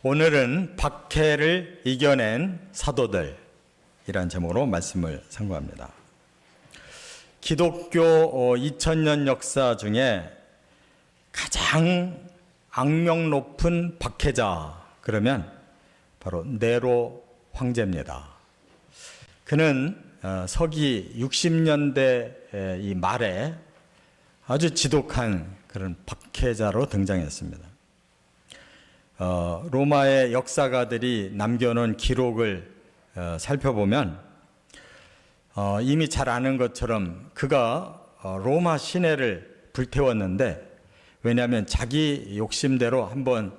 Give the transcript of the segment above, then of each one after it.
오늘은 박해를 이겨낸 사도들이란 제목으로 말씀을 선고합니다. 기독교 2000년 역사 중에 가장 악명 높은 박해자 그러면 바로 네로 황제입니다. 그는 서기 60년대 이 말에 아주 지독한 그런 박해자로 등장했습니다. 로마의 역사가들이 남겨놓은 기록을 살펴보면 이미 잘 아는 것처럼 그가 로마 시내를 불태웠는데, 왜냐하면 자기 욕심대로 한번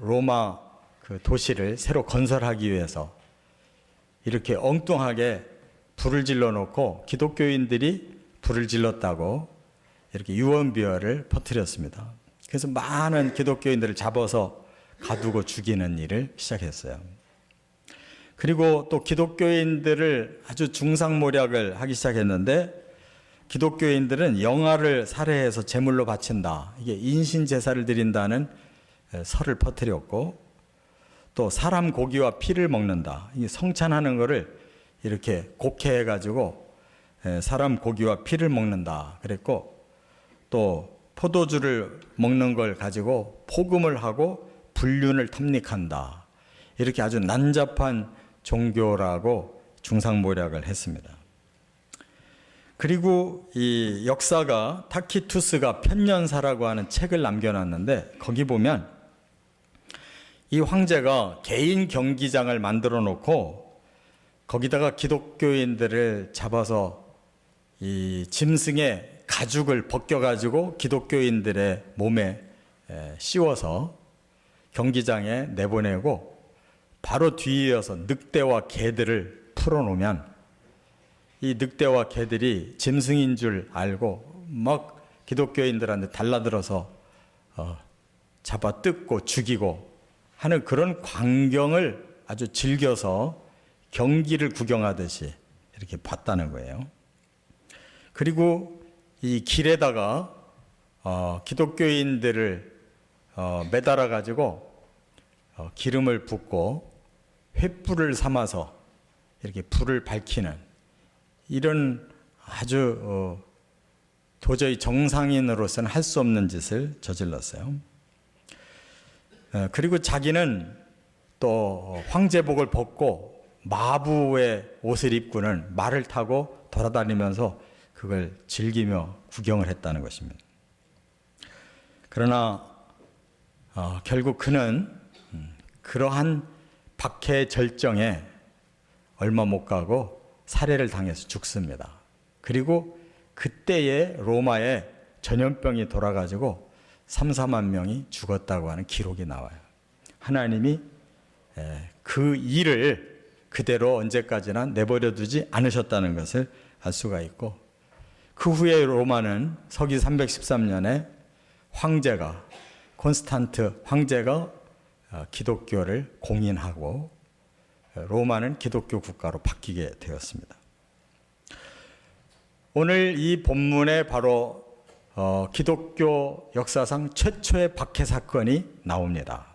로마 그 도시를 새로 건설하기 위해서 이렇게 엉뚱하게 불을 질러 놓고 기독교인들이 불을 질렀다고 이렇게 유언비어를 퍼뜨렸습니다. 그래서 많은 기독교인들을 잡아서 가두고 죽이는 일을 시작했어요. 그리고 또 기독교인들을 아주 중상모략을 하기 시작했는데, 기독교인들은 영아를 살해해서 제물로 바친다, 이게 인신제사를 드린다는 설을 퍼뜨렸고, 또 사람 고기와 피를 먹는다, 이게 성찬하는 거를 이렇게 곡해해가지고 사람 고기와 피를 먹는다 그랬고, 또 포도주를 먹는 걸 가지고 포금을 하고 불륜을 탐닉한다, 이렇게 아주 난잡한 종교라고 중상모략을 했습니다. 그리고 이 역사가 타키투스가 편년사라고 하는 책을 남겨놨는데, 거기 보면 이 황제가 개인 경기장을 만들어 놓고 거기다가 기독교인들을 잡아서 이 짐승의 가죽을 벗겨가지고 기독교인들의 몸에 씌워서 경기장에 내보내고, 바로 뒤이어서 늑대와 개들을 풀어놓으면 이 늑대와 개들이 짐승인 줄 알고 막 기독교인들한테 달라들어서 잡아 뜯고 죽이고 하는 그런 광경을 아주 즐겨서 경기를 구경하듯이 이렇게 봤다는 거예요. 그리고 이 길에다가 기독교인들을 매달아 가지고 기름을 붓고 횃불을 삼아서 이렇게 불을 밝히는, 이런 아주 도저히 정상인으로서는 할 수 없는 짓을 저질렀어요. 그리고 자기는 또 황제복을 벗고 마부의 옷을 입고는 말을 타고 돌아다니면서 그걸 즐기며 구경을 했다는 것입니다. 그러나 결국 그는 그러한 박해 절정에 얼마 못 가고 살해를 당해서 죽습니다. 그리고 그때의 로마에 전염병이 돌아가지고 3, 4만 명이 죽었다고 하는 기록이 나와요. 하나님이 그 일을 그대로 언제까지나 내버려 두지 않으셨다는 것을 알 수가 있고, 그 후에 로마는 서기 313년에 황제가, 콘스탄트 황제가 기독교를 공인하고 로마는 기독교 국가로 바뀌게 되었습니다. 오늘 이 본문에 바로 기독교 역사상 최초의 박해 사건이 나옵니다.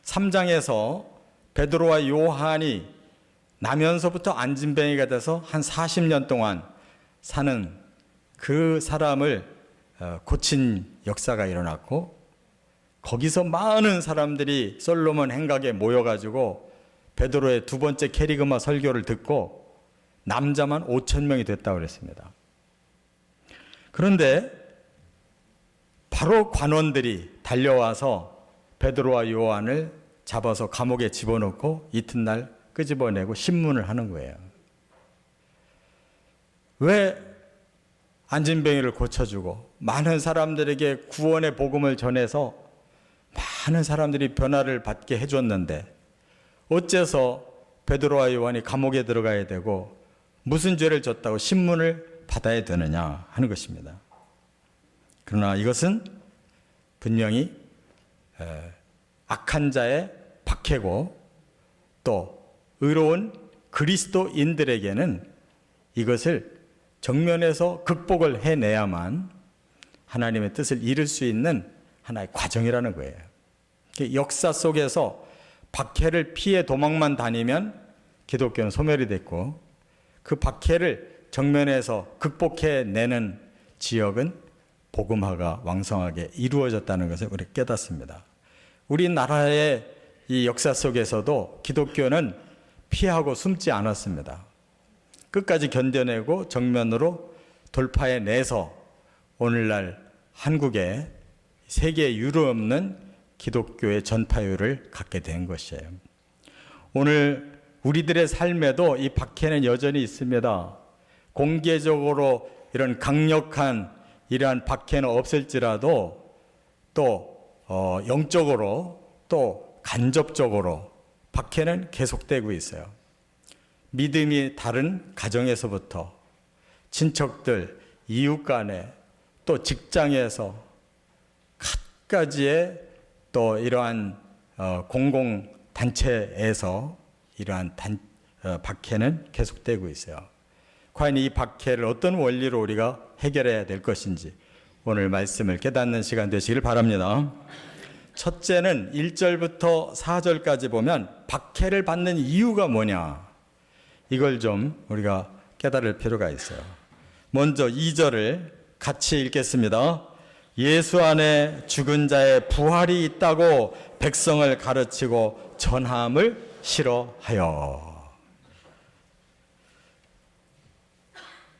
3장에서 베드로와 요한이 나면서부터 안진뱅이가 돼서 한 40년 동안 사는 그 사람을 고친 역사가 일어났고, 거기서 많은 사람들이 솔로몬 행각에 모여가지고 베드로의 두 번째 캐리그마 설교를 듣고 남자만 5,000명이 됐다고 그랬습니다. 그런데 바로 관원들이 달려와서 베드로와 요한을 잡아서 감옥에 집어넣고 이튿날 끄집어내고 신문을 하는 거예요. 왜 안진뱅이를 고쳐주고 많은 사람들에게 구원의 복음을 전해서 많은 사람들이 변화를 받게 해줬는데 어째서 베드로와 요한이 감옥에 들어가야 되고 무슨 죄를 졌다고 신문을 받아야 되느냐 하는 것입니다. 그러나 이것은 분명히 악한 자의 박해고, 또 의로운 그리스도인들에게는 이것을 정면에서 극복을 해내야만 하나님의 뜻을 이룰 수 있는 하나의 과정이라는 거예요. 역사 속에서 박해를 피해 도망만 다니면 기독교는 소멸이 됐고, 그 박해를 정면에서 극복해내는 지역은 복음화가 왕성하게 이루어졌다는 것을 우리가 깨닫습니다. 우리나라의 이 역사 속에서도 기독교는 피하고 숨지 않았습니다. 끝까지 견뎌내고 정면으로 돌파해내서 오늘날 한국에 세계에 유례없는 기독교의 전파율을 갖게 된 것이에요. 오늘 우리들의 삶에도 이 박해는 여전히 있습니다. 공개적으로 이런 강력한 이러한 박해는 없을지라도 또 영적으로 또 간접적으로 박해는 계속되고 있어요. 믿음이 다른 가정에서부터 친척들, 이웃 간에 또 직장에서 갖가지의 또 이러한 공공단체에서 이러한 박해는 계속되고 있어요. 과연 이 박해를 어떤 원리로 우리가 해결해야 될 것인지 오늘 말씀을 깨닫는 시간 되시길 바랍니다. 첫째는 1절부터 4절까지 보면 박해를 받는 이유가 뭐냐, 이걸 좀 우리가 깨달을 필요가 있어요. 먼저 2절을 같이 읽겠습니다. 예수 안에 죽은 자의 부활이 있다고 백성을 가르치고 전함을 싫어하여.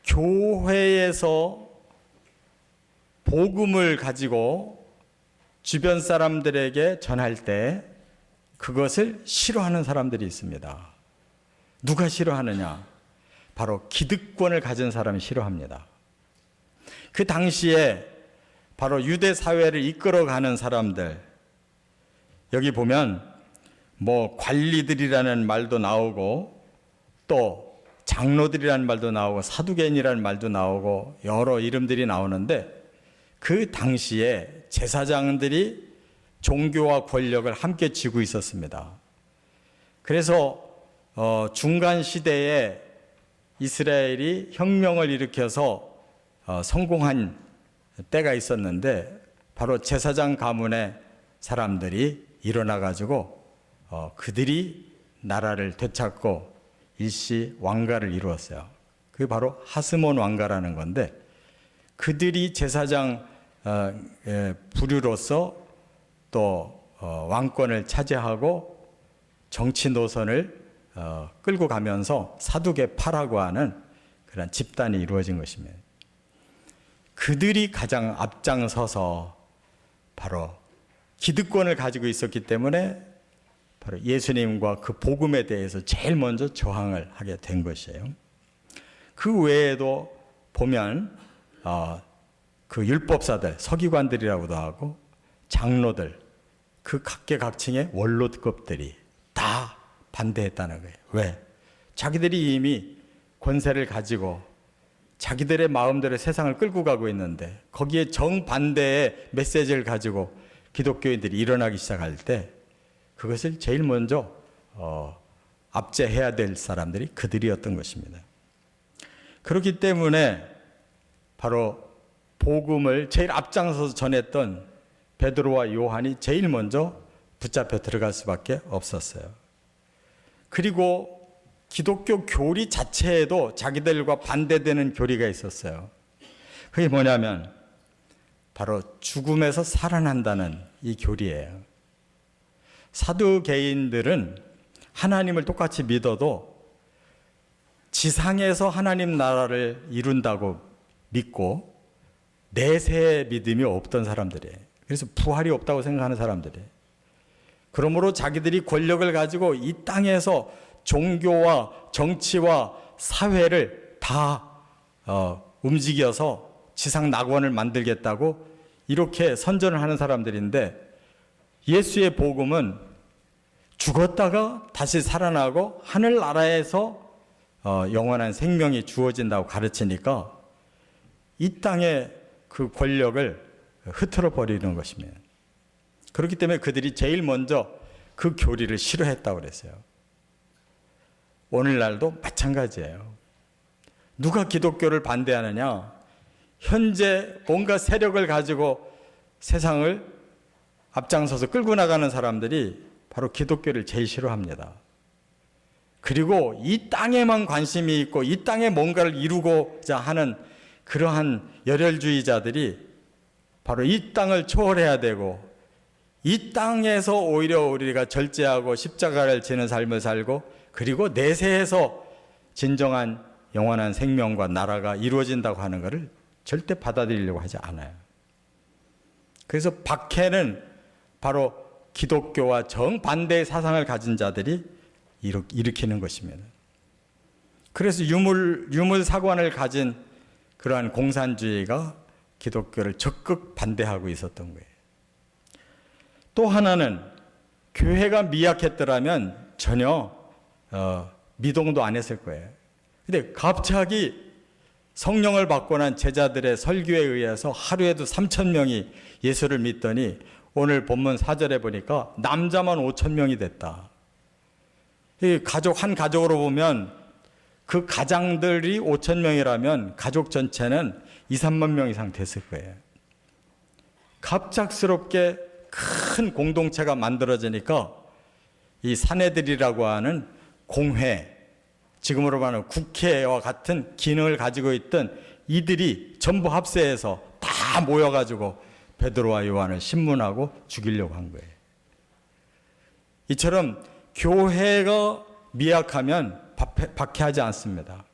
교회에서 복음을 가지고 주변 사람들에게 전할 때 그것을 싫어하는 사람들이 있습니다. 누가 싫어하느냐? 바로 기득권을 가진 사람이 싫어합니다. 그 당시에 바로 유대 사회를 이끌어가는 사람들, 여기 보면 뭐 관리들이라는 말도 나오고 또 장로들이라는 말도 나오고 사두개인이라는 말도 나오고 여러 이름들이 나오는데, 그 당시에 제사장들이 종교와 권력을 함께 쥐고 있었습니다. 그래서 중간 시대에 이스라엘이 혁명을 일으켜서 성공한 때가 있었는데, 바로 제사장 가문의 사람들이 일어나 가지고 그들이 나라를 되찾고 일시 왕가를 이루었어요. 그게 바로 하스몬 왕가라는 건데, 그들이 제사장 부류로서 또 왕권을 차지하고 정치 노선을 끌고 가면서 사두개파라고 하는 그런 집단이 이루어진 것입니다. 그들이 가장 앞장서서 바로 기득권을 가지고 있었기 때문에 바로 예수님과 그 복음에 대해서 제일 먼저 저항을 하게 된 것이에요. 그 외에도 보면 그 율법사들, 서기관들이라고도 하고 장로들, 그 각계각층의 원로급들이 다 반대했다는 거예요. 왜? 자기들이 이미 권세를 가지고 자기들의 마음대로 세상을 끌고 가고 있는데, 거기에 정반대의 메시지를 가지고 기독교인들이 일어나기 시작할 때 그것을 제일 먼저 압제해야 될 사람들이 그들이었던 것입니다. 그렇기 때문에 바로 복음을 제일 앞장서서 전했던 베드로와 요한이 제일 먼저 붙잡혀 들어갈 수밖에 없었어요. 그리고 기독교 교리 자체에도 자기들과 반대되는 교리가 있었어요. 그게 뭐냐면 바로 죽음에서 살아난다는 이 교리예요. 사두개인들은 하나님을 똑같이 믿어도 지상에서 하나님 나라를 이룬다고 믿고 내세의 믿음이 없던 사람들이에요. 그래서 부활이 없다고 생각하는 사람들이에요. 그러므로 자기들이 권력을 가지고 이 땅에서 종교와 정치와 사회를 다 움직여서 지상 낙원을 만들겠다고 이렇게 선전을 하는 사람들인데, 예수의 복음은 죽었다가 다시 살아나고 하늘나라에서 영원한 생명이 주어진다고 가르치니까 이 땅의 그 권력을 흐트러 버리는 것입니다. 그렇기 때문에 그들이 제일 먼저 그 교리를 싫어했다고 그랬어요. 오늘날도 마찬가지예요. 누가 기독교를 반대하느냐? 현재 뭔가 세력을 가지고 세상을 앞장서서 끌고 나가는 사람들이 바로 기독교를 제일 싫어합니다. 그리고 이 땅에만 관심이 있고 이 땅에 뭔가를 이루고자 하는 그러한 열혈주의자들이 바로 이 땅을 초월해야 되고 이 땅에서 오히려 우리가 절제하고 십자가를 지는 삶을 살고 그리고 내세에서 진정한 영원한 생명과 나라가 이루어진다고 하는 것을 절대 받아들이려고 하지 않아요. 그래서 박해는 바로 기독교와 정반대의 사상을 가진 자들이 일으키는 것입니다. 그래서 유물사관을 가진 그러한 공산주의가 기독교를 적극 반대하고 있었던 거예요. 또 하나는 교회가 미약했더라면 전혀 미동도 안 했을 거예요. 근데 갑자기 성령을 받고 난 제자들의 설교에 의해서 하루에도 3,000명이 예수를 믿더니 오늘 본문 4절에 보니까 남자만 5,000명이 됐다. 이 가족 한 가족으로 보면 그 가장들이 5,000명이라면 가족 전체는 2, 3만 명 이상 됐을 거예요. 갑작스럽게 큰 공동체가 만들어지니까 이 사내들이라고 하는 공회, 지금으로 말하는 국회와 같은 기능을 가지고 있던 이들이 전부 합세해서 다 모여가지고 베드로와 요한을 신문하고 죽이려고 한 거예요. 이처럼 교회가 미약하면 박해하지 않습니다.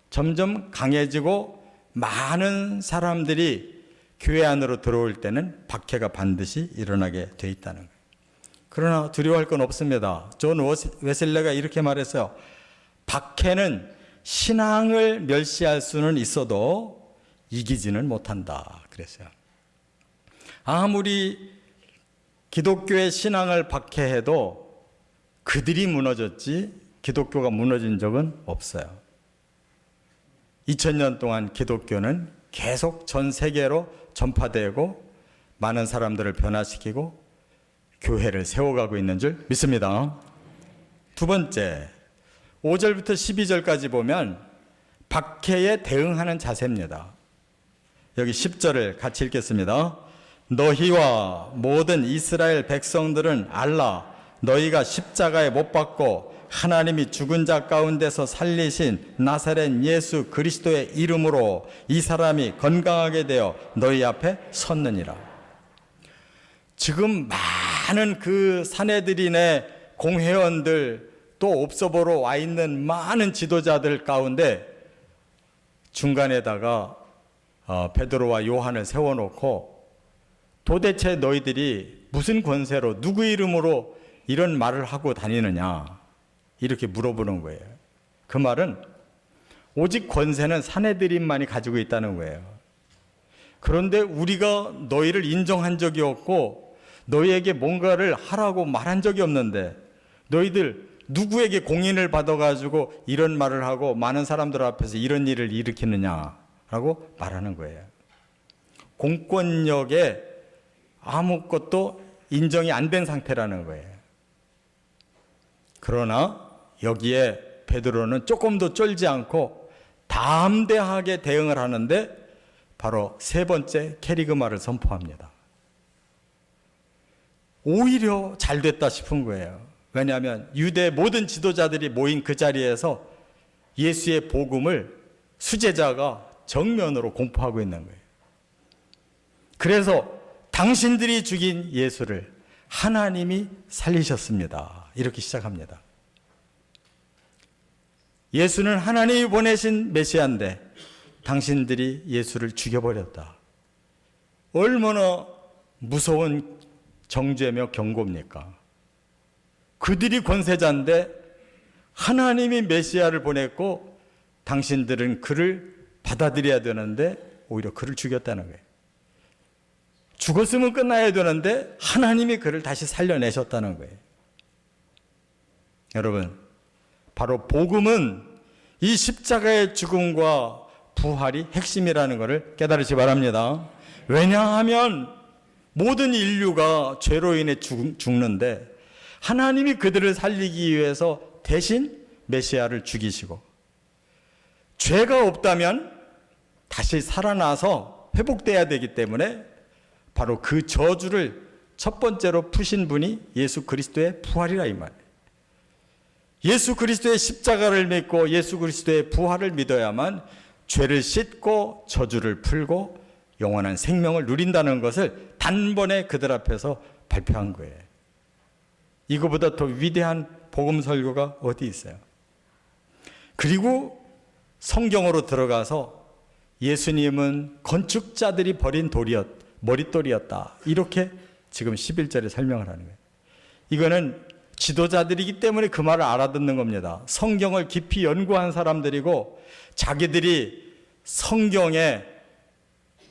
점점 강해지고 많은 사람들이 교회 안으로 들어올 때는 박해가 반드시 일어나게 돼 있다는 거예요. 그러나 두려워할 건 없습니다. 존 웨슬레가 이렇게 말했어요. 박해는 신앙을 멸시할 수는 있어도 이기지는 못한다 그랬어요. 아무리 기독교의 신앙을 박해해도 그들이 무너졌지 기독교가 무너진 적은 없어요. 2000년 동안 기독교는 계속 전 세계로 전파되고 많은 사람들을 변화시키고 교회를 세워가고 있는 줄 믿습니다. 두 번째, 5절부터 12절까지 보면 박해에 대응하는 자세입니다. 여기 10절을 같이 읽겠습니다. 너희와 모든 이스라엘 백성들은 알라. 너희가 십자가에 못 박고 하나님이 죽은 자 가운데서 살리신 나사렛 예수 그리스도의 이름으로 이 사람이 건강하게 되어 너희 앞에 섰느니라. 지금 많은 그 사내들인의 공회원들 또 옵서버로 와 있는 많은 지도자들 가운데 중간에다가 베드로와 요한을 세워놓고 도대체 너희들이 무슨 권세로 누구 이름으로 이런 말을 하고 다니느냐 이렇게 물어보는 거예요. 그 말은 오직 권세는 사내들인만이 가지고 있다는 거예요. 그런데 우리가 너희를 인정한 적이 없고 너희에게 뭔가를 하라고 말한 적이 없는데 너희들 누구에게 공인을 받아가지고 이런 말을 하고 많은 사람들 앞에서 이런 일을 일으키느냐라고 말하는 거예요. 공권력에 아무것도 인정이 안 된 상태라는 거예요. 그러나 여기에 베드로는 조금 더 쫄지 않고 담대하게 대응을 하는데 바로 세 번째 캐리그마를 선포합니다. 오히려 잘 됐다 싶은 거예요. 왜냐하면 유대 모든 지도자들이 모인 그 자리에서 예수의 복음을 수제자가 정면으로 공포하고 있는 거예요. 그래서 당신들이 죽인 예수를 하나님이 살리셨습니다. 이렇게 시작합니다. 예수는 하나님이 보내신 메시아인데 당신들이 예수를 죽여버렸다. 얼마나 무서운 정죄며 경고입니까? 그들이 권세자인데 하나님이 메시아를 보냈고 당신들은 그를 받아들여야 되는데 오히려 그를 죽였다는 거예요. 죽었으면 끝나야 되는데 하나님이 그를 다시 살려내셨다는 거예요. 여러분, 바로 복음은 이 십자가의 죽음과 부활이 핵심이라는 것을 깨달으시 바랍니다. 왜냐하면 모든 인류가 죄로 인해 죽는데 하나님이 그들을 살리기 위해서 대신 메시아를 죽이시고 죄가 없다면 다시 살아나서 회복돼야 되기 때문에 바로 그 저주를 첫 번째로 푸신 분이 예수 그리스도의 부활이라 이 말이에요. 예수 그리스도의 십자가를 믿고 예수 그리스도의 부활을 믿어야만 죄를 씻고 저주를 풀고 영원한 생명을 누린다는 것을 단번에 그들 앞에서 발표한 거예요. 이거보다 더 위대한 복음 설교가 어디 있어요? 그리고 성경으로 들어가서 예수님은 건축자들이 버린 머릿돌이었다. 이렇게 지금 11절에 설명을 하는 거예요. 이거는 지도자들이기 때문에 그 말을 알아듣는 겁니다. 성경을 깊이 연구한 사람들이고 자기들이 성경의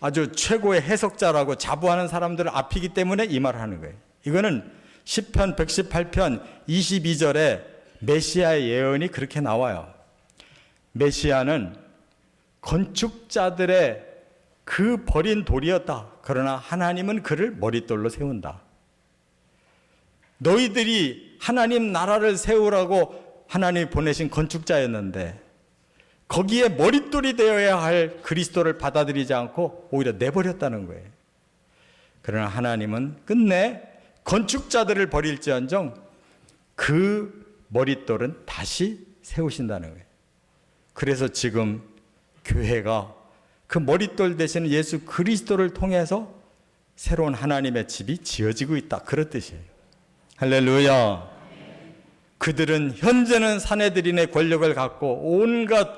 아주 최고의 해석자라고 자부하는 사람들 앞이기 때문에 이 말을 하는 거예요. 이거는 시편 118편 22절에 메시아의 예언이 그렇게 나와요. 메시아는 건축자들의 그 버린 돌이었다. 그러나 하나님은 그를 머릿돌로 세운다. 너희들이 하나님 나라를 세우라고 하나님이 보내신 건축자였는데 거기에 머릿돌이 되어야 할 그리스도를 받아들이지 않고 오히려 내버렸다는 거예요. 그러나 하나님은 끝내 건축자들을 버릴지언정 그 머릿돌은 다시 세우신다는 거예요. 그래서 지금 교회가 그 머릿돌 되시는 예수 그리스도를 통해서 새로운 하나님의 집이 지어지고 있다. 그런 뜻이에요. 할렐루야. 그들은 현재는 사내들인의 권력을 갖고 온갖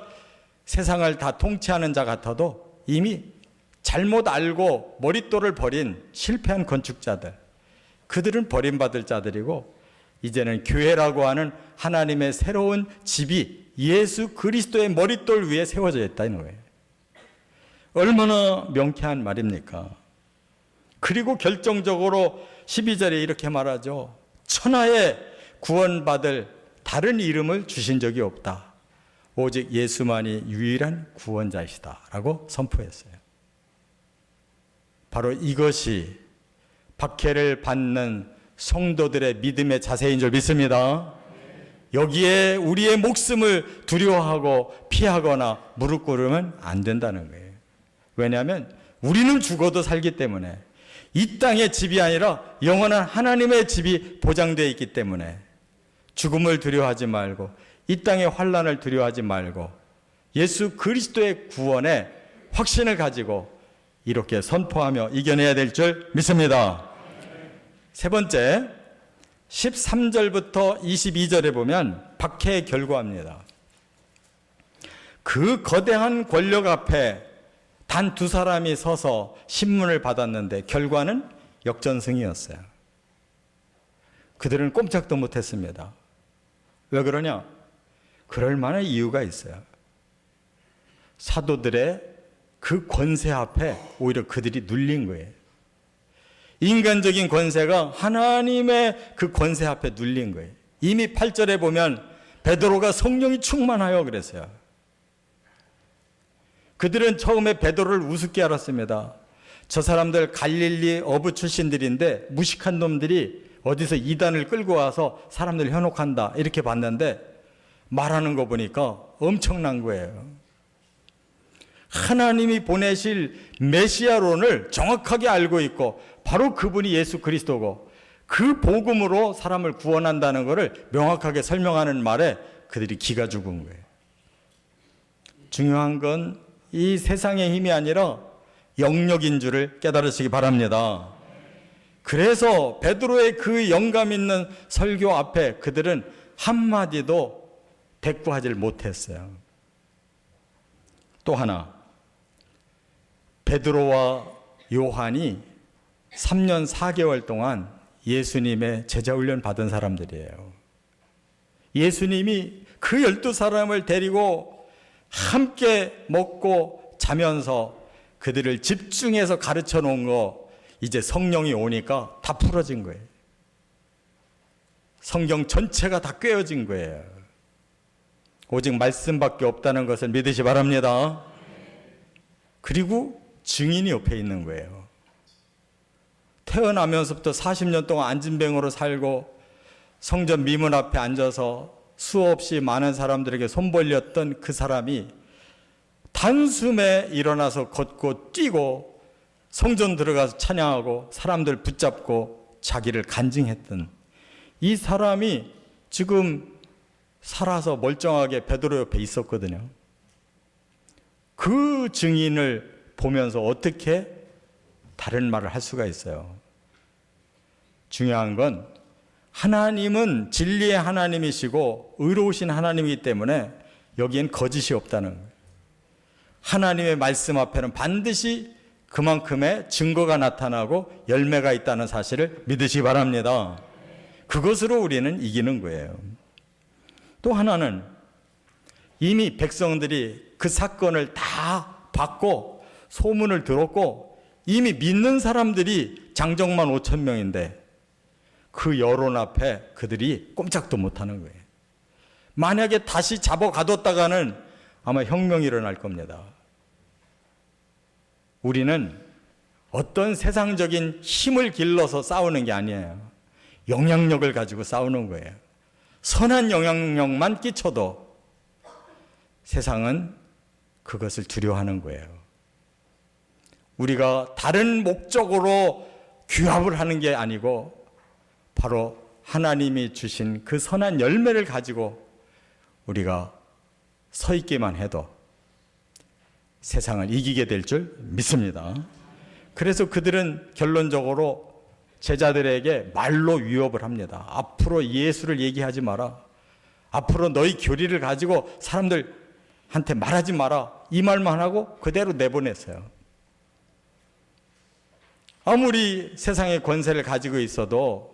세상을 다 통치하는 자 같아도 이미 잘못 알고 머릿돌을 버린 실패한 건축자들, 그들은 버림받을 자들이고 이제는 교회라고 하는 하나님의 새로운 집이 예수 그리스도의 머릿돌 위에 세워져 있다는 거예요. 얼마나 명쾌한 말입니까? 그리고 결정적으로 12절에 이렇게 말하죠. 천하에 구원받을 다른 이름을 주신 적이 없다. 오직 예수만이 유일한 구원자이시다 라고 선포했어요. 바로 이것이 박해를 받는 성도들의 믿음의 자세인 줄 믿습니다. 여기에 우리의 목숨을 두려워하고 피하거나 무릎 꿇으면 안 된다는 거예요. 왜냐하면 우리는 죽어도 살기 때문에 이 땅의 집이 아니라 영원한 하나님의 집이 보장되어 있기 때문에 죽음을 두려워하지 말고 이 땅의 환난을 두려워하지 말고 예수 그리스도의 구원에 확신을 가지고 이렇게 선포하며 이겨내야 될 줄 믿습니다. 세 번째, 13절부터 22절에 보면 박해의 결과입니다. 그 거대한 권력 앞에 단 두 사람이 서서 신문을 받았는데 결과는 역전승이었어요. 그들은 꼼짝도 못했습니다. 왜 그러냐? 그럴 만한 이유가 있어요. 사도들의 그 권세 앞에 오히려 그들이 눌린 거예요. 인간적인 권세가 하나님의 그 권세 앞에 눌린 거예요. 이미 8절에 보면 베드로가 성령이 충만하여 그랬어요. 그들은 처음에 베드로를 우습게 알았습니다. 저 사람들 갈릴리 어부 출신들인데 무식한 놈들이 어디서 이단을 끌고 와서 사람들 현혹한다 이렇게 봤는데 말하는 거 보니까 엄청난 거예요. 하나님이 보내실 메시아론을 정확하게 알고 있고 바로 그분이 예수 그리스도고 그 복음으로 사람을 구원한다는 것을 명확하게 설명하는 말에 그들이 기가 죽은 거예요. 중요한 건 이 세상의 힘이 아니라 영역인 줄을 깨달으시기 바랍니다. 그래서 베드로의 그 영감 있는 설교 앞에 그들은 한마디도 대꾸하지 못했어요. 또 하나, 베드로와 요한이 3년 4개월 동안 예수님의 제자훈련 받은 사람들이에요. 예수님이 그 12사람을 데리고 함께 먹고 자면서 그들을 집중해서 가르쳐 놓은 거 이제 성령이 오니까 다 풀어진 거예요. 성경 전체가 다 꿰어진 거예요. 오직 말씀밖에 없다는 것을 믿으시 바랍니다. 그리고 증인이 옆에 있는 거예요. 태어나면서부터 40년 동안 안진뱅으로 살고 성전 미문 앞에 앉아서 수없이 많은 사람들에게 손 벌렸던 그 사람이 단숨에 일어나서 걷고 뛰고 성전 들어가서 찬양하고 사람들 붙잡고 자기를 간증했던 이 사람이 지금 살아서 멀쩡하게 베드로 옆에 있었거든요. 그 증인을 보면서 어떻게 다른 말을 할 수가 있어요? 중요한 건 하나님은 진리의 하나님이시고 의로우신 하나님이기 때문에 여기엔 거짓이 없다는 거예요. 하나님의 말씀 앞에는 반드시 그만큼의 증거가 나타나고 열매가 있다는 사실을 믿으시기 바랍니다. 그것으로 우리는 이기는 거예요. 또 하나는 이미 백성들이 그 사건을 다 봤고 소문을 들었고 이미 믿는 사람들이 장정만 5천 명인데 그 여론 앞에 그들이 꼼짝도 못하는 거예요. 만약에 다시 잡아가뒀다가는 아마 혁명이 일어날 겁니다. 우리는 어떤 세상적인 힘을 길러서 싸우는 게 아니에요. 영향력을 가지고 싸우는 거예요. 선한 영향력만 끼쳐도 세상은 그것을 두려워하는 거예요. 우리가 다른 목적으로 규합을 하는 게 아니고 바로 하나님이 주신 그 선한 열매를 가지고 우리가 서 있기만 해도 세상을 이기게 될 줄 믿습니다. 그래서 그들은 결론적으로 제자들에게 말로 위협을 합니다. 앞으로 예수를 얘기하지 마라. 앞으로 너희 교리를 가지고 사람들한테 말하지 마라. 이 말만 하고 그대로 내보냈어요. 아무리 세상의 권세를 가지고 있어도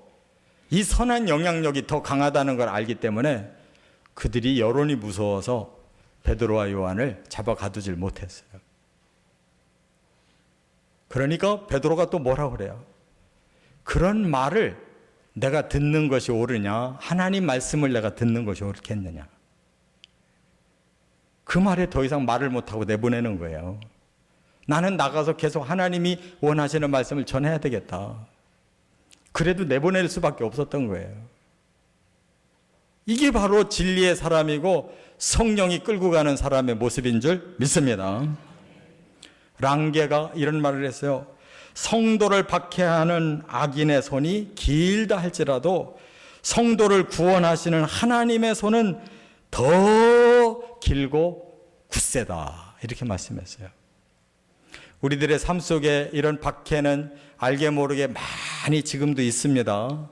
이 선한 영향력이 더 강하다는 걸 알기 때문에 그들이 여론이 무서워서 베드로와 요한을 잡아 가두질 못했어요. 그러니까 베드로가 또 뭐라고 그래요? 그런 말을 내가 듣는 것이 옳으냐? 하나님 말씀을 내가 듣는 것이 옳겠느냐? 그 말에 더 이상 말을 못하고 내보내는 거예요. 나는 나가서 계속 하나님이 원하시는 말씀을 전해야 되겠다. 그래도 내보낼 수밖에 없었던 거예요. 이게 바로 진리의 사람이고 성령이 끌고 가는 사람의 모습인 줄 믿습니다. 랑게가 이런 말을 했어요. 성도를 박해하는 악인의 손이 길다 할지라도 성도를 구원하시는 하나님의 손은 더 길고 굳세다. 이렇게 말씀했어요. 우리들의 삶 속에 이런 박해는 알게 모르게 많이 지금도 있습니다.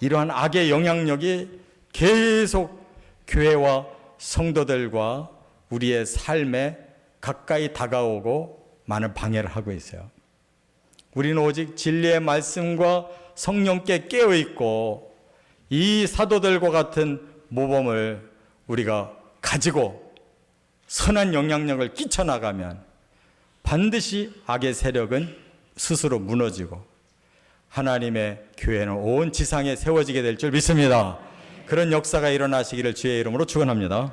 이러한 악의 영향력이 계속 교회와 성도들과 우리의 삶에 가까이 다가오고 많은 방해를 하고 있어요. 우리는 오직 진리의 말씀과 성령께 깨어있고 이 사도들과 같은 모범을 우리가 가지고 선한 영향력을 끼쳐나가면 반드시 악의 세력은 스스로 무너지고 하나님의 교회는 온 지상에 세워지게 될 줄 믿습니다. 그런 역사가 일어나시기를 주의 이름으로 축원합니다.